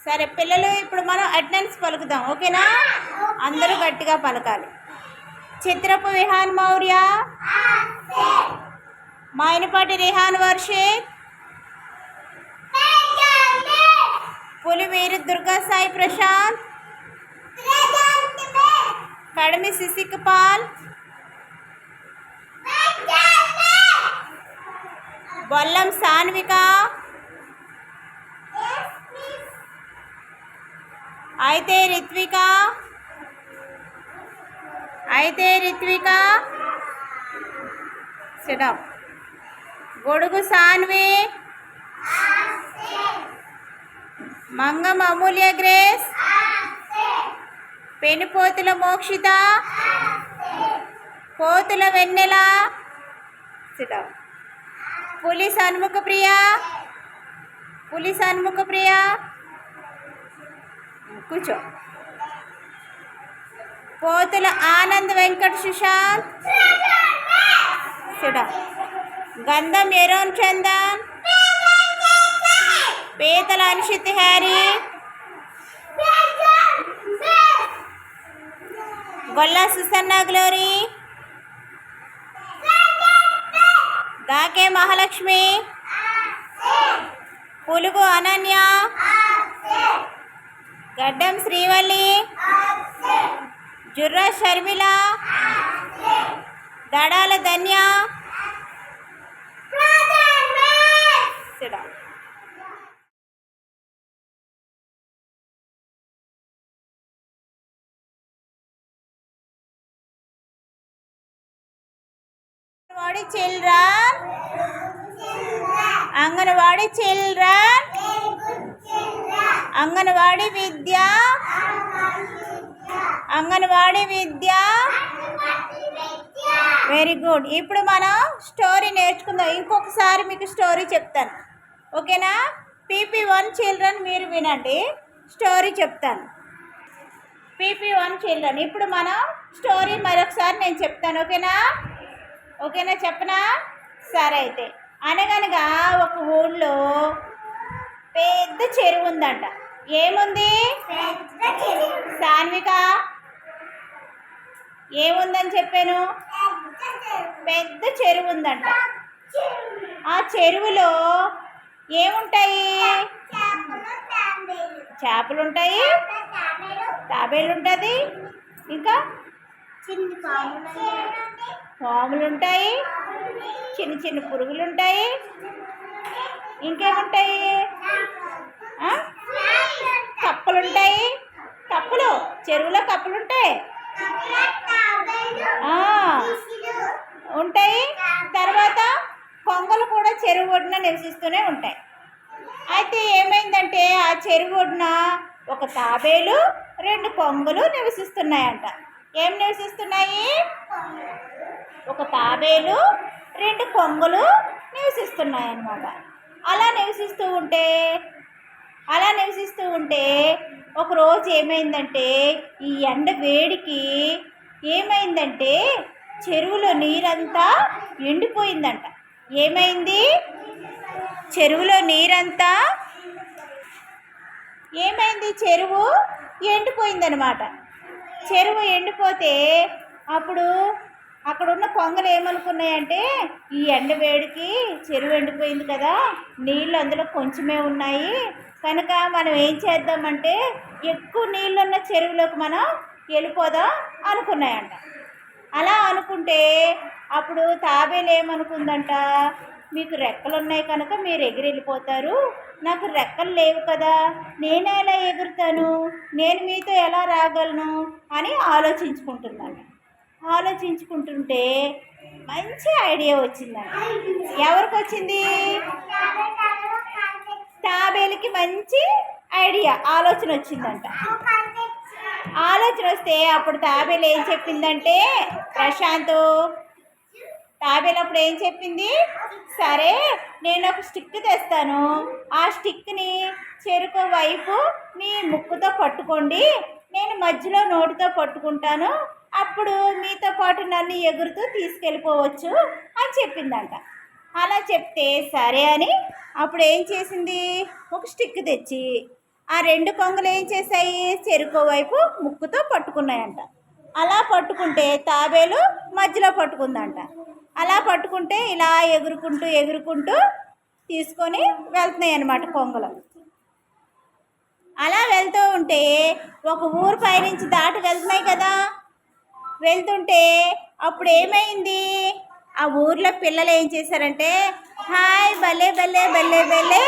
సరే పిల్లలు, ఇప్పుడు మనం అటెండెన్స్ పలుకుదాం, ఓకేనా? అందరూ గట్టిగా పలకాలి. చిత్రపు విహాన్ మౌర్య, మాయనపాటి రిహాన్ వర్షిత్, పులివేరు దుర్గా సాయి ప్రశాంత్, కడమి శిశికపాల్, బొల్లం సాన్విక, అయితే రిత్విక, సిడప్, గొడుగు సాన్వి, మంగం అమూల్య గ్రేస్, పెనుపోతుల మోక్షిత, పోతుల వెన్నెల, సిడప్, పులి సన్ముఖ ప్రియ, కూర్చో, పోతుల ఆనంద్ వెంకట్ సుశాంత్, సిడప్, గంధం Aaron Chandan, పేతల అన్షిత్ Harry, Golla Susanna glory, దాకే Mahalakshmi, పులుగు అనన్య, గడ్డం శ్రీవల్లి, జుర్రా షర్మిల, దడాల ధన్య, అంగన్వాడీ చిల్డ్రన్, అంగన్వాడీ విద్య, వెరీ గుడ్. ఇప్పుడు మనం స్టోరీ నేర్చుకుందాం. ఇంకొకసారి మీకు స్టోరీ చెప్తాను, ఓకేనా? PP1 చిల్డ్రన్ మీరు వినండి, స్టోరీ చెప్తాను. PP1 చిల్డ్రన్, ఇప్పుడు మనం స్టోరీ మరొకసారి నేను చెప్తాను, ఓకేనా? చెప్పనా? సరే అయితే, అనగనగా ఒక ఊళ్ళో పెద్ద చెరువు ఉందంట. ఏముంది సాన్విక? ఏముందని చెప్పాను? పెద్ద చెరువు ఉందంట. ఆ చెరువులో ఏముంటాయి? చేపలు ఉంటాయి, తాబేలు ఉంటుంది, ఇంకా పాములు ఉంటాయి, చిన్న చిన్న పురుగులు ఉంటాయి, ఇంకేముంటాయి? కప్పలు ఉంటాయి. కప్పలు, చెరువులో కప్పలు ఉంటాయి. తర్వాత కొంగలు కూడా చెరువు ఒడ్డున నివసిస్తూనే ఉంటాయి. అయితే ఏమైందంటే, ఆ చెరువు ఒడ్డున ఒక తాబేలు, 2 కొంగలు నివసిస్తున్నాయంట. ఏం నివసిస్తున్నాయి? ఒక తాబేలు, 2 కొంగలు నివసిస్తున్నాయి అన్నమాట. అలా నివసిస్తూ ఉంటే ఒకరోజు ఏమైందంటే, ఈ ఎండ వేడికి ఏమైందంటే చెరువులో నీరంతా ఎండిపోయిందంట. ఏమైంది? చెరువులో నీరంతా చెరువు ఎండిపోయిందనమాట. చెరువు ఎండిపోతే అప్పుడు అక్కడున్న కొంగలు ఏమనుకున్నాయంటే, ఈ ఎండ వేడికి చెరువు ఎండిపోయింది కదా, నీళ్ళు అందులో కొంచెమే ఉన్నాయి కనుక మనం ఏం చేద్దామంటే ఎక్కువ నీళ్ళున్న చెరువులోకి మనం వెళ్ళిపోదాం అనుకున్నాయంట. అలా అనుకుంటే అప్పుడు తాబేలు ఏమనుకుందంట, మీకు రెక్కలు ఉన్నాయి కనుక మీరు ఎగిరి వెళ్ళిపోతారు, నాకు రెక్కలు లేవు కదా, నేను ఎలా ఎగురుతాను, నేను మీతో ఎలా రాగలను అని ఆలోచించుకుంటుంటే మంచి ఐడియా వచ్చిందంట. ఎవరికి వచ్చింది? తాబేలుకి మంచి ఆలోచన వచ్చిందంట. ఆలోచన వస్తే అప్పుడు తాబేలు ఏం చెప్పిందంటే, తాబేలు అప్పుడు ఏం చెప్పింది, సరే నేను ఒక స్టిక్ తెస్తాను, ఆ స్టిక్ని చెరుకు వైపు మీ ముక్కుతో పట్టుకోండి, నేను మధ్యలో నోటితో పట్టుకుంటాను, అప్పుడు మీతో పాటు నన్ను ఎగురుతూ తీసుకెళ్ళిపోవచ్చు అని చెప్పిందంట. అలా చెప్తే సరే అని అప్పుడు ఏం చేసింది, ఒక స్టిక్ తెచ్చి ఆ రెండు కొంగలు ఏం చేశాయి, చెరుకో వైపు ముక్కుతో పట్టుకున్నాయంట. అలా పట్టుకుంటే తాబేలు మధ్యలో పట్టుకుందంట. అలా పట్టుకుంటే ఇలా ఎగురుకుంటూ ఎగురుకుంటూ తీసుకొని వెళ్తున్నాయి అన్నమాట కొంగలు. అలా వెళ్తూ ఉంటే ఒక ఊరు పైనుంచి దాటి వెళ్తున్నాయి కదా. వెళ్తుంటే అప్పుడు ఏమైంది, ఆ ఊర్లో పిల్లలు ఏం చేశారంటే, హాయ్ భలే భలే భలే భలే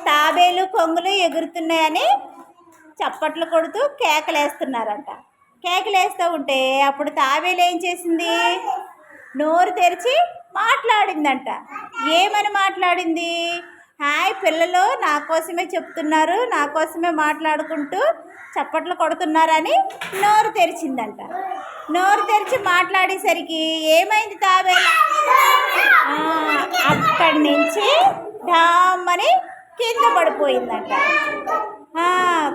తాబేలు కొంగులు ఎగురుతున్నాయని చప్పట్లు కొడుతూ కేకలేస్తున్నారంట. కేకలేస్తూ ఉంటే అప్పుడు తాబేలు ఏం చేసింది, నోరు తెరిచి మాట్లాడిందంట. ఏమని మాట్లాడింది, హాయ్ పిల్లలు నా కోసమే చెప్తున్నారు, నా కోసమే మాట్లాడుకుంటూ చప్పట్లు కొడుతున్నారని నోరు తెరిచిందంట. నోరు తెరిచి మాట్లాడేసరికి ఏమైంది, తాబేలు అక్కడి నుంచి డామ్మని కింద పడిపోయిందంట.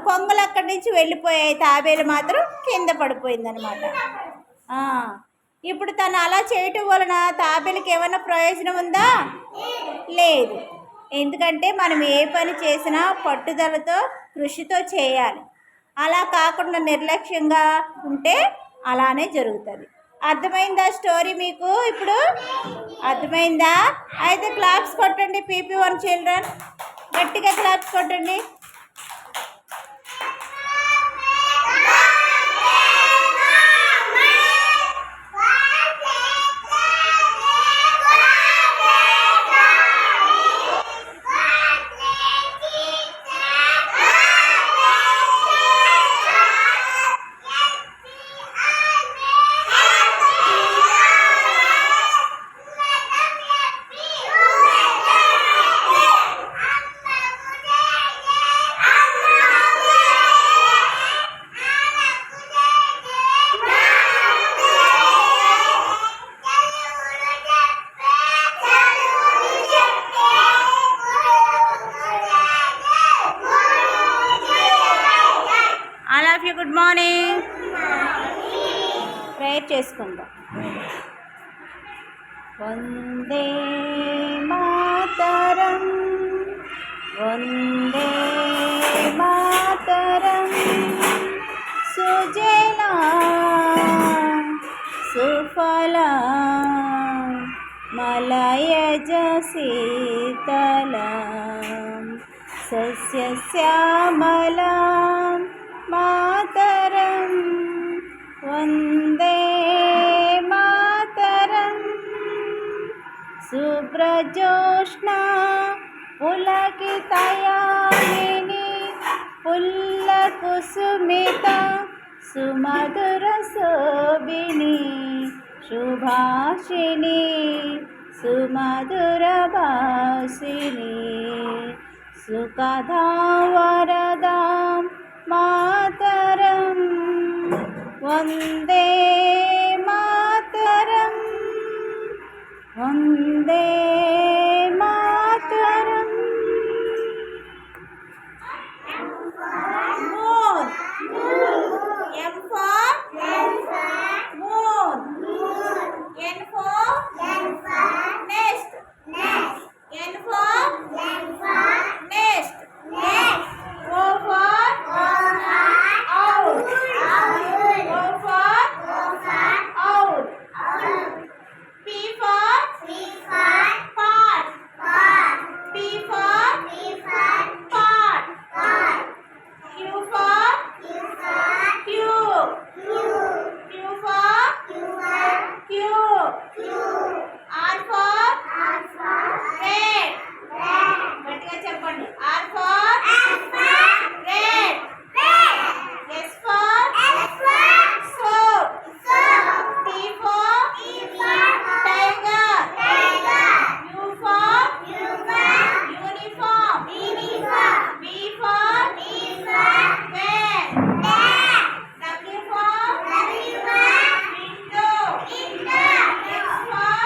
కొంగలు అక్కడి నుంచి వెళ్ళిపోయాయి, తాబేలు మాత్రం కింద పడిపోయిందనమాట. ఇప్పుడు తను అలా చేయటం వలన తాబేలుకి ఏమైనా ప్రయోజనం ఉందా, లేదు. ఎందుకంటే మనం ఏ పని చేసినా పట్టుదలతో కృషితో చేయాలి. అలా కాకుండా నిర్లక్ష్యంగా ఉంటే అలానే జరుగుతుంది. అర్థమైందా స్టోరీ మీకు? ఇప్పుడు అర్థమైందా? అయితే క్లాప్స్ కొట్టండి PP1 చిల్డ్రన్, గట్టిగా క్లాప్స్ కొట్టండి. Good morning. ప్రేయర్ చేసుకుందాం. వందే మాతరం, వందే మాతరం, సుజలా సుఫలా మలయజ శీతలం సస్యశ్యామలం మాతరం, వందే మాతరం, శుభ్రజోష్ణ పులకితయామిని పుల్లకుసుమిత సుమధుర శోభిని శుభాషిణి సుమధుర భాషిణి సుఖదావరదాం మాతరం, వందే మాతరం, వందే మాతరం. Moon, M for moon, N for nest, N for nest, O for owl, O for owl, P for pot, P for pot, Q for cube, Q for cube, R for red, గట్టిగా చెప్పండి, R for red, S for soap, T for tiger, U for uniform, V for van, W for window, X for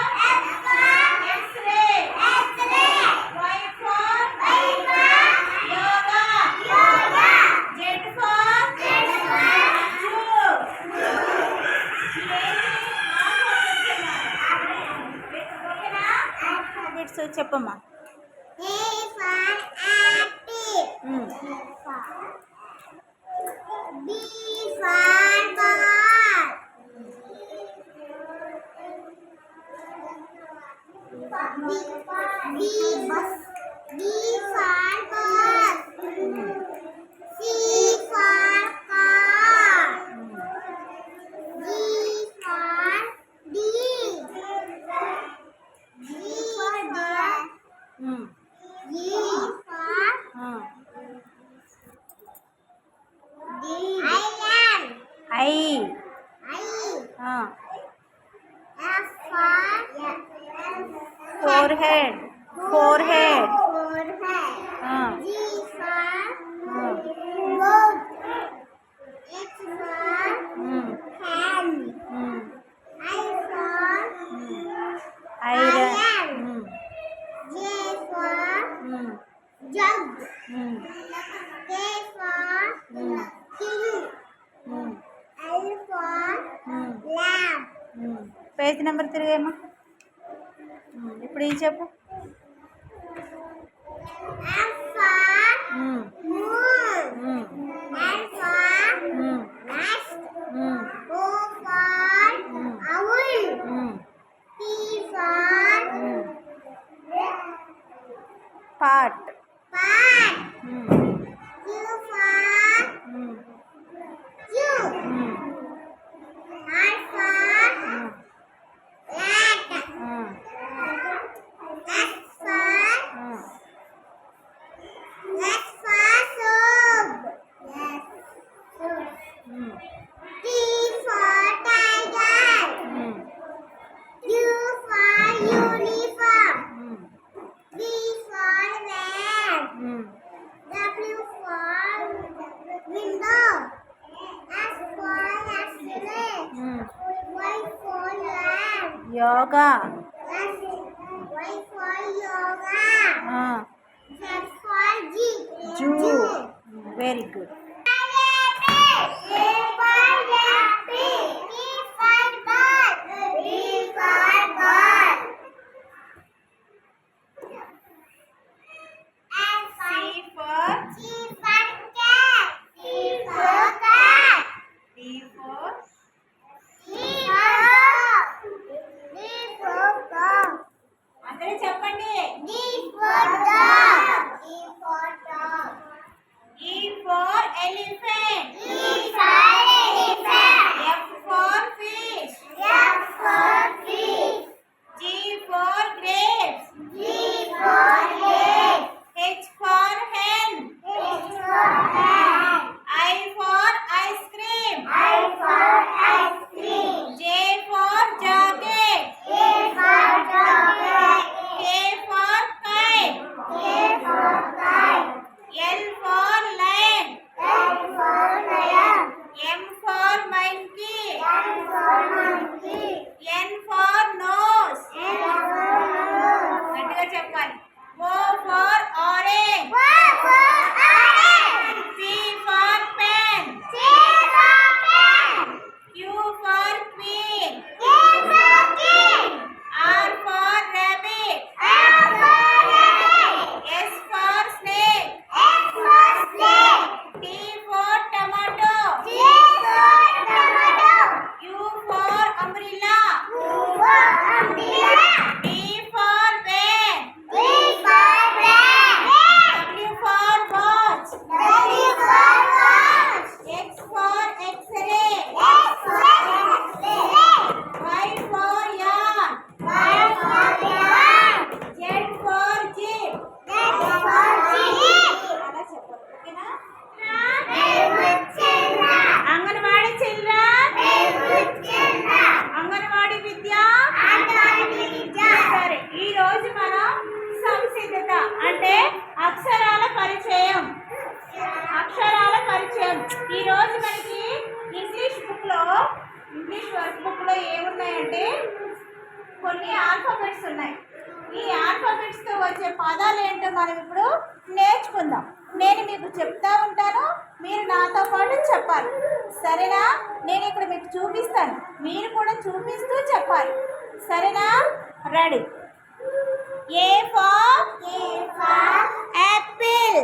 X-ray, Y for yoga, Z for zoo. ఓకేనా? చెప్పమ్మా. A for apple. forehead, forehead. G for goat. H for hand. I for Iron. J for jug. K for king. L for lamb. Page number తిరిగేమో. ఇప్పుడు ఏం చెప్పు. F for moon. N for nest. O for owl. P for pot. pot. Q for Q. R for rat. X for soap. T for tiger. U for uniform. V for van. W for window. S for X-ray. Y for lamp. Yoga. Y for yoga. Z for zoo. Very good. అందరూ చెప్పండి. E for elephant. F for fish. G for grapes. H for hen. I for ice cream. J for jacket. K for kite. L for lion. M for monkey. N for nose. గట్టిగా చెప్పాలి. O for orange. P for pen. Q for queen. R for rabbit. S for snake. T for tomato. U for umbrella. D for van. W for watch. X for X-ray. Y for yarn. Z for jeep. అలా చెప్పాలి. ఓకేనా? Anganwadi children. Anganwadi విద్య. సరే, ఈ రోజు మనం సంసిద్ధత అంటే అక్షరాల పరిచయం. ఈ రోజు మనకి ఇంగ్లీష్ వర్క్ బుక్ లో ఏమున్నాయంటే కొన్ని ఆల్ఫాబెట్స్ ఉన్నాయి. ఈ ఆల్ఫాబెట్స్ తో వచ్చే పదాలు ఏంటో మనం ఇప్పుడు నేర్చుకుందాం. నేను మీకు చెప్తా ఉంటాను, మీరు నాతో పాటు చెప్పాలి. సరేనా? నేను ఇక్కడ మీకు చూపిస్తాను, మీరు కూడా చూపిస్తూ చెప్పాలి. సరేనా? Ready. A for apple.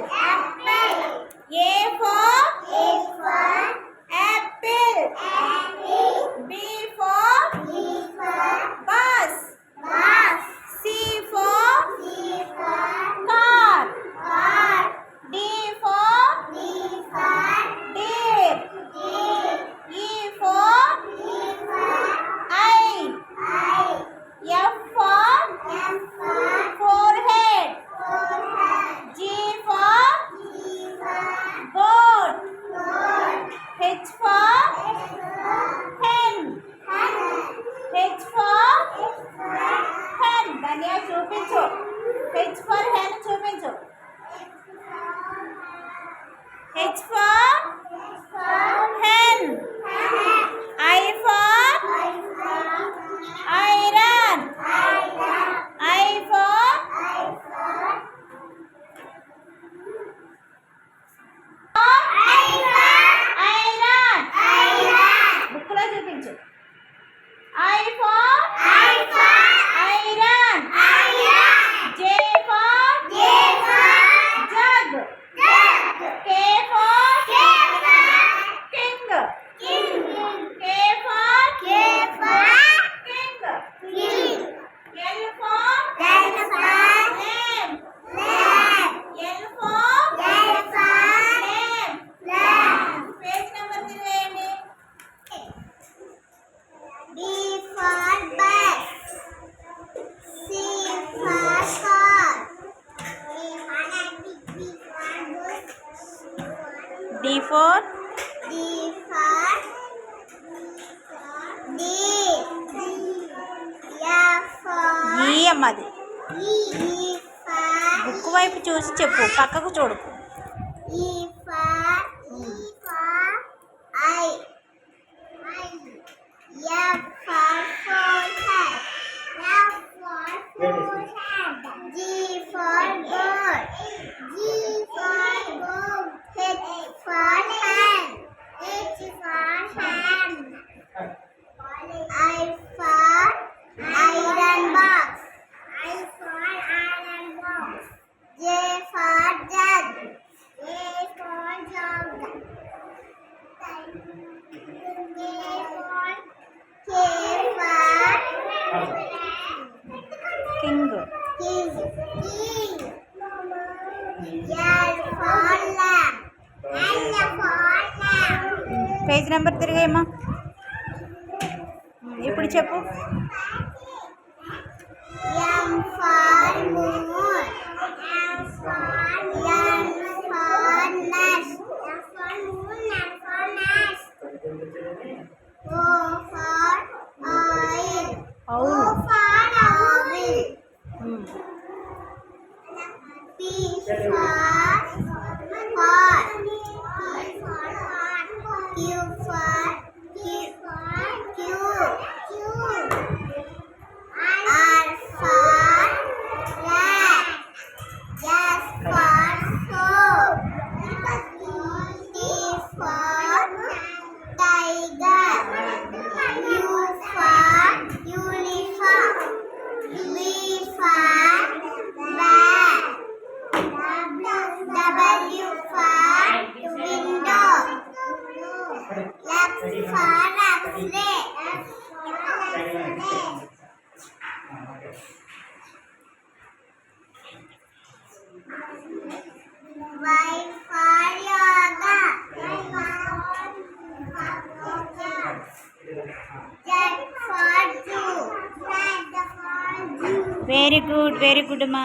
H for hen. I for iron. I for iron. బుక్లో చూపించు. I for iron. J for jug. K for king. K for king. L for lamb. L for lamb. Page number తిరిగేయండి. B for bus. C for car. D for D for D. F for E అమ్మది. E for book వైపు చూసి చెప్పు, పక్కకు చూడకు. E for I. F for forehead. F for forehead. G for goat. G for goat. H for hand. H for hand. I for iron box. I for iron box. J for jug. J for jug. K for king. king. L for lamb. L for lamb. Page number తిరిగేయమ్మా. ఇప్పుడు చెప్పు. M for moon. M for nest. M for moon. M for nest. O for oil. O అవును. for owl. P for pot. Q for Q. R for rat. S for soap. T for tiger. U for uniform. V for bat. W for window. X for X-ray. Y for yoga. Z for zoo. Very good అమ్మా.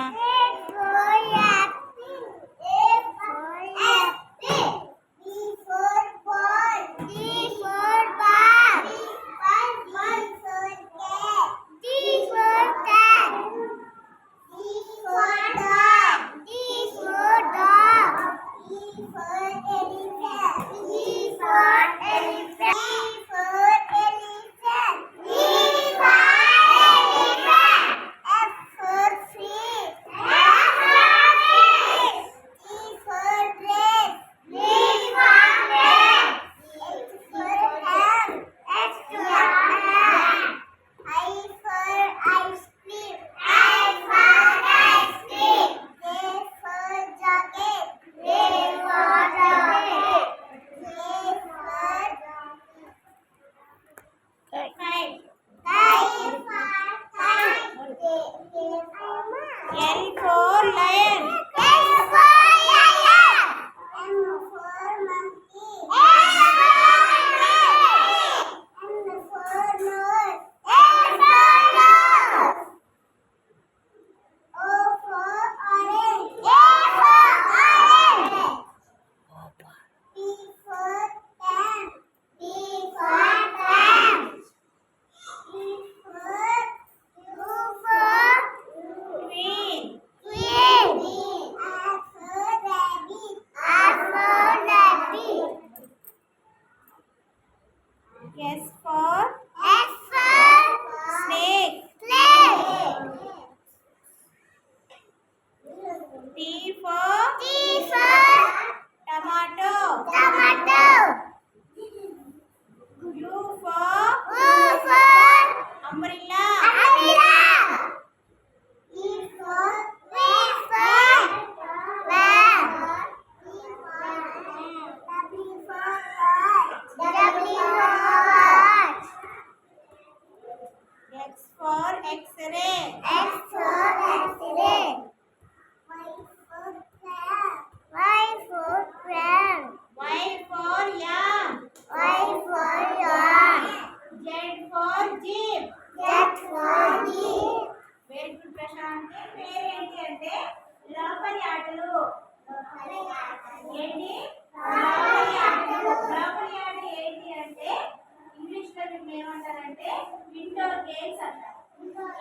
Games అంటారు.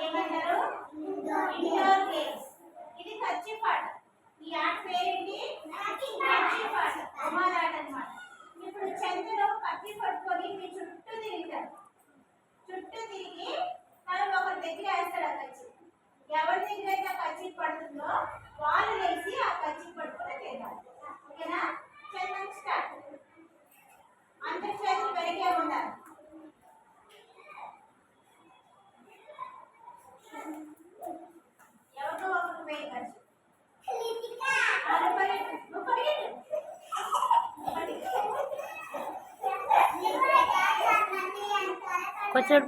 ఏమంటారు? Indoor games. ఇది kerchief ఆట. ఈ ఆట పేరేంటి? Kerchief ఆట, రుమాల్ ఆట అన్నమాట. ఇప్పుడు చంద్రుడు కత్తి పట్టుకొని మీ చుట్టూ తిరుగుతాడు. చుట్టూ తిరిగి తను ఒకరి దగ్గర వేస్తాడు ఆ కచ్చి. ఎవరి దగ్గర అయితే ఆ కచ్చి పడుతుందో వాళ్ళు లేచి ఆ కచ్చి పట్టుకొని తిరగాలి. ఓకేనా? చంద్రం స్టార్ట్. అందరి చేతులు పెరిగే ఉండాలి. ఎవరికో ఒకరికి వేయి కచ్చి. కొంచెం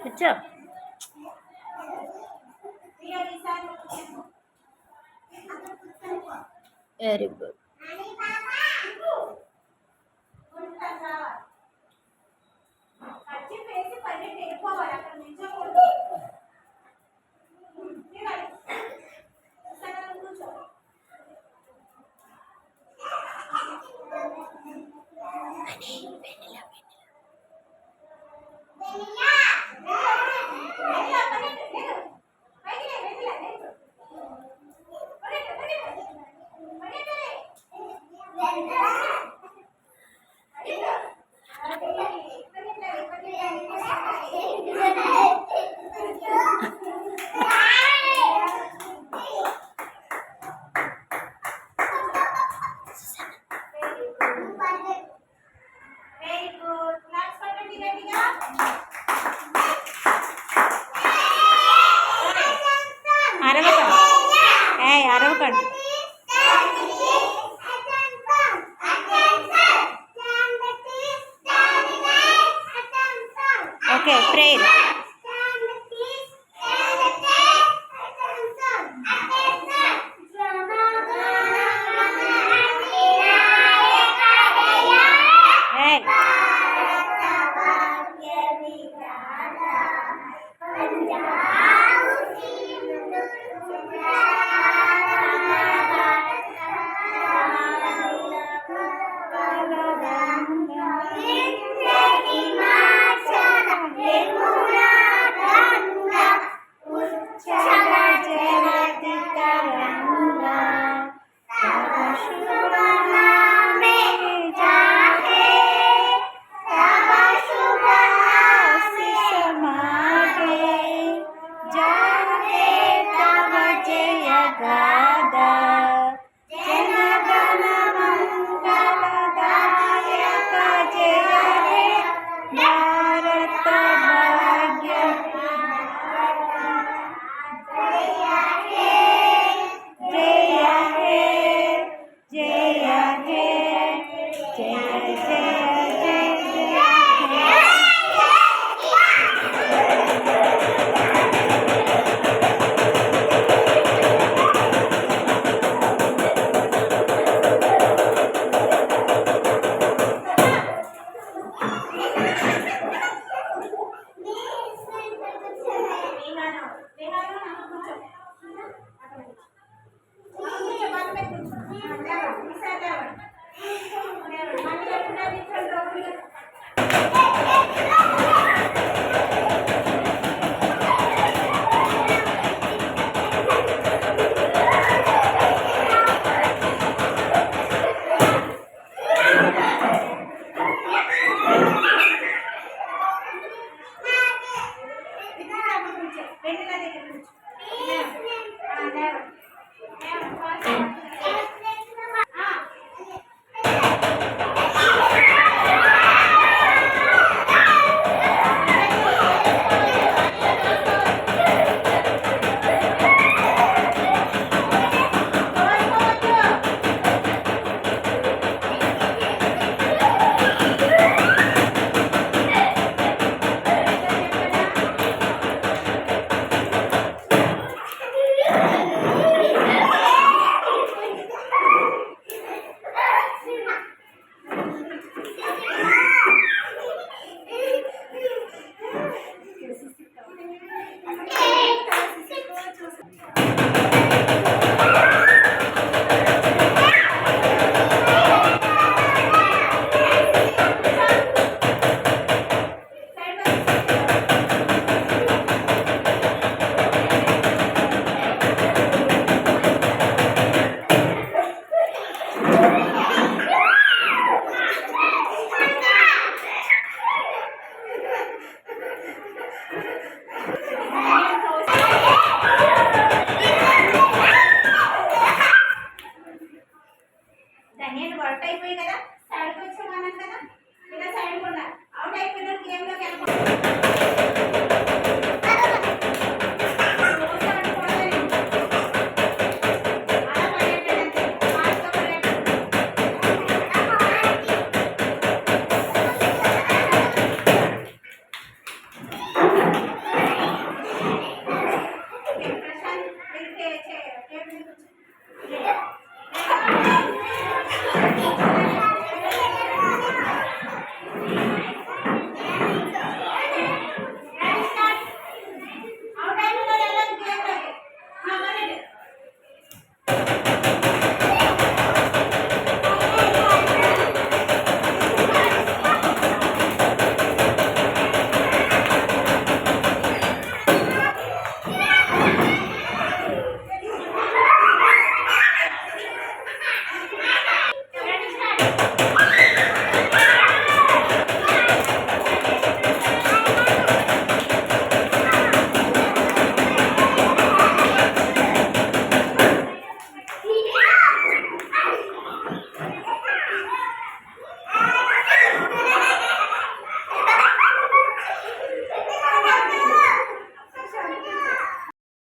కూర్చో. Very good. Very good. Claps కొట్టండి గట్టిగా. Okay prayer. ఏయ్ जय